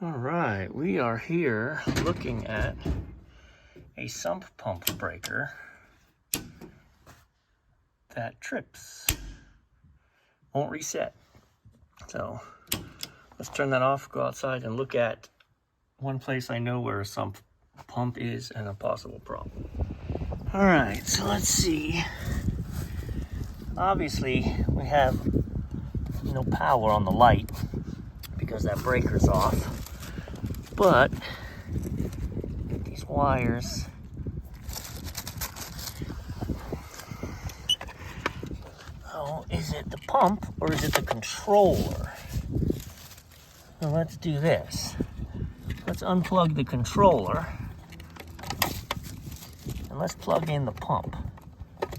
All right, we are here looking at a sump pump breaker that trips, won't reset. So let's turn that off, go outside and look at one place I know where a sump pump is and a possible problem. All right, so let's see. Obviously, we have no power on the light because that breaker's off. But these wires, oh, is it the pump or is it the controller? So let's do this. Let's unplug the controller and let's plug in the pump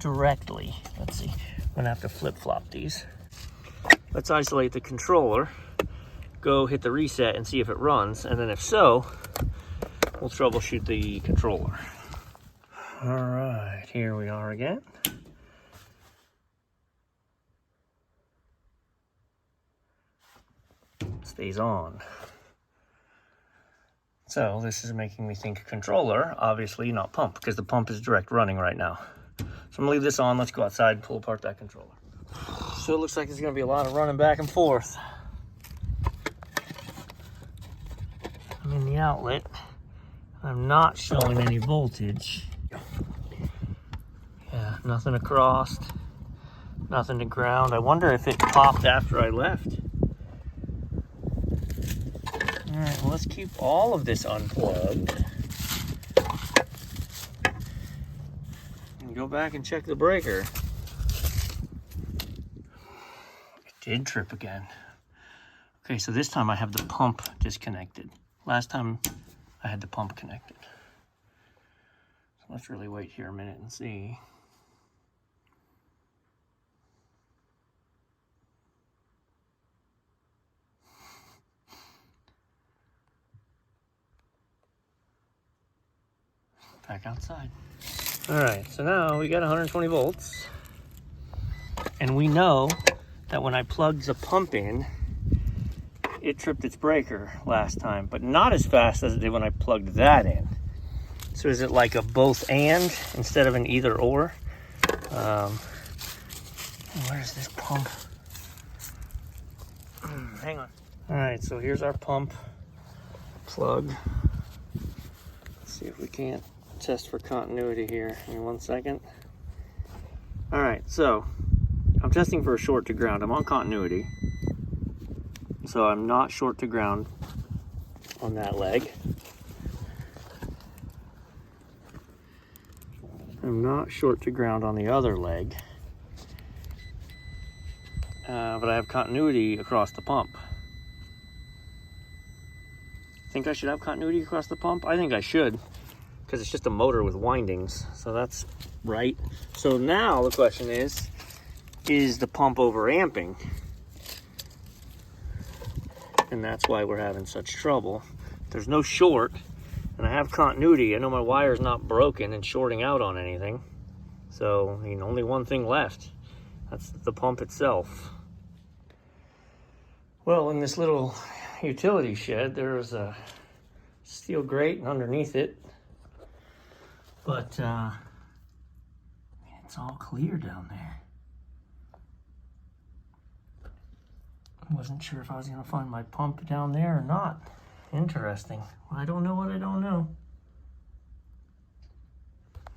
directly. Let's see, I'm gonna have to flip-flop these. Let's isolate the controller, go hit the reset and see if it runs, and then if so, we'll troubleshoot the controller. All right, here we are again. Stays on. So this is making me think controller, obviously not pump, because the pump is direct running right now. So I'm gonna leave this on, let's go outside and pull apart that controller. So it looks like there's gonna be a lot of running back and forth. I'm in the outlet. I'm not showing any voltage. Yeah, nothing across, nothing to ground. I wonder if it popped after I left. All right, well, let's keep all of this unplugged. And go back and check the breaker. It did trip again. Okay, so this time I have the pump disconnected. Last time I had the pump connected. So let's really wait here a minute and see. Back outside. All right, so now we got 120 volts. And we know that when I plugged the pump in, it tripped its breaker last time, but not as fast as it did when I plugged that in. So is it like a both and instead of an either or? Where's this pump? Hang on. All right, so here's our pump plug. Let's see if we can't test for continuity here. Give me 1 second. All right, so I'm testing for a short to ground. I'm on continuity. So I'm not short to ground on that leg. I'm not short to ground on the other leg. But I have continuity across the pump. Think I should have continuity across the pump? I think I should, because it's just a motor with windings. So that's right. So now the question is the pump overamping? And that's why we're having such trouble. There's no short, and I have continuity. I know my wire's not broken and shorting out on anything. So, I mean, only one thing left. That's the pump itself. Well, in this little utility shed, there's a steel grate underneath it. But, it's all clear down there. I wasn't sure if I was going to find my pump down there or not. Interesting. I don't know what I don't know.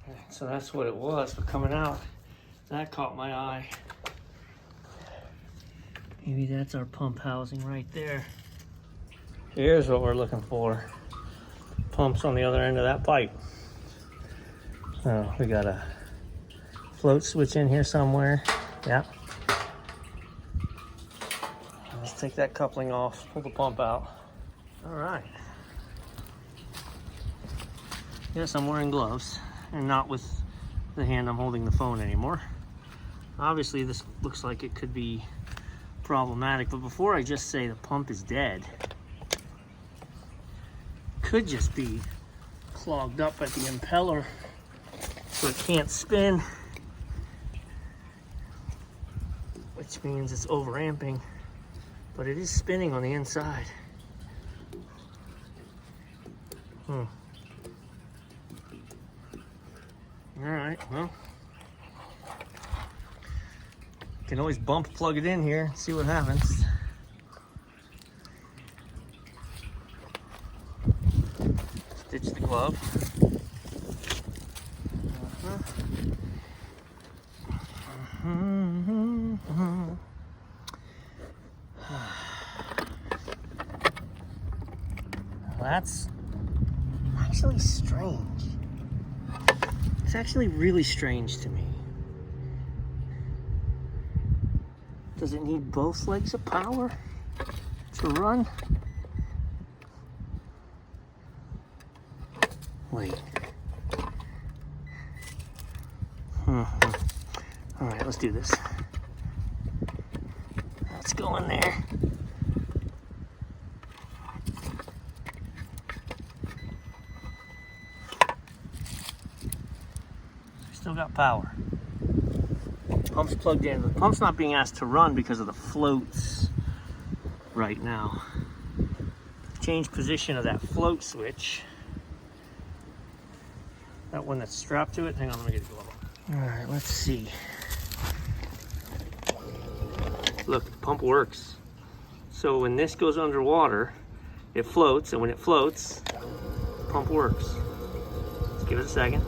Okay, so that's what it was. But coming out, that caught my eye. Maybe that's our pump housing right there. Here's what we're looking for. Pump's on the other end of that pipe. So we got a float switch in here somewhere. Yeah. Let's take that coupling off, pull the pump out. All right. Yes, I'm wearing gloves and not with the hand I'm holding the phone anymore. Obviously, this looks like it could be problematic, but before I just say the pump is dead, could just be clogged up at the impeller so it can't spin, which means it's overamping, but it is spinning on the inside. Alright, well. Can always bump plug it in here and see what happens. Stitch the glove. That's actually strange. It's actually really strange to me. Does it need both legs of power to run? Wait. All right, let's do this. Let's go in there. Still got power. Pump's plugged in. The pump's not being asked to run because of the floats right now. Change position of that float switch. That one that's strapped to it. Hang on, let me get a glove on. All right, let's see. Look, the pump works. So when this goes underwater, it floats, and when it floats, the pump works. Let's give it a second.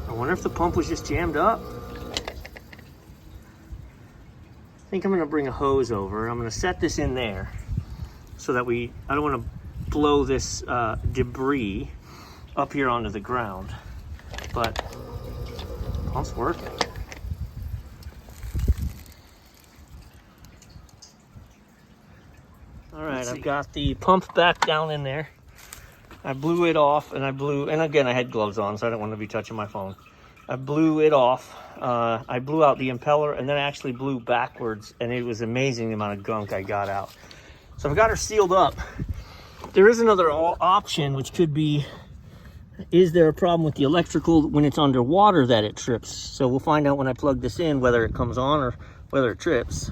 I wonder if the pump was just jammed up. I think I'm gonna bring a hose over. I'm gonna set this in there so that I don't wanna blow this debris up here onto the ground, but the pump's working. All right, I've got the pump back down in there. I blew it off, and again, I had gloves on, so I don't want to be touching my phone. I blew it off. I blew out the impeller, and then I actually blew backwards, and it was amazing the amount of gunk I got out. So I've got her sealed up. There is another option, which could be, is there a problem with the electrical when it's underwater that it trips? So we'll find out when I plug this in whether it comes on or whether it trips.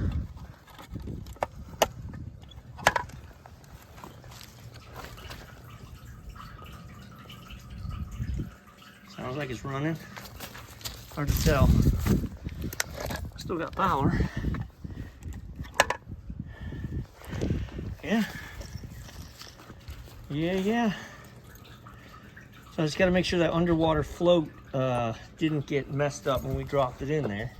Sounds like it's running. Hard to tell. Still got power. Yeah. Yeah. So I just got to make sure that underwater float didn't get messed up when we dropped it in there.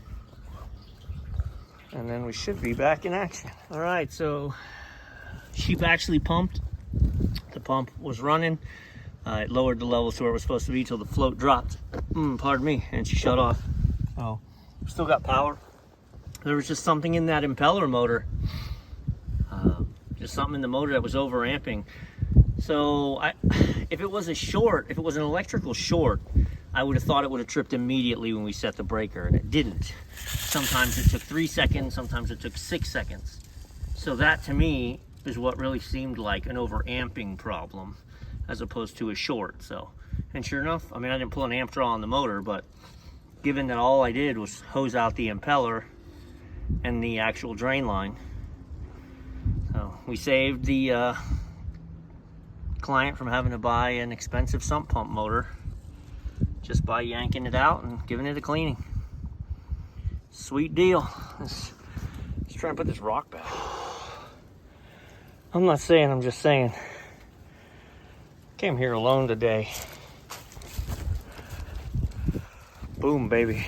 And then we should be back in action. All right, so sheep actually pumped. The pump was running. It lowered the level to where it was supposed to be till the float dropped. Pardon me, and she shut off. Oh, still got power. There was just something in that impeller motor. Just something in the motor that was overamping. So if it was an electrical short, I would have thought it would have tripped immediately when we set the breaker, and it didn't. Sometimes it took 3 seconds, sometimes it took 6 seconds. So that to me is what really seemed like an overamping problem, as opposed to a short. So, and sure enough, I mean, I didn't pull an amp draw on the motor, but given that all I did was hose out the impeller and the actual drain line, so we saved the client from having to buy an expensive sump pump motor just by yanking it out and giving it a cleaning. Sweet deal. Let's try and put this rock back. I'm not saying, I'm just saying. Came here alone today. Boom, baby.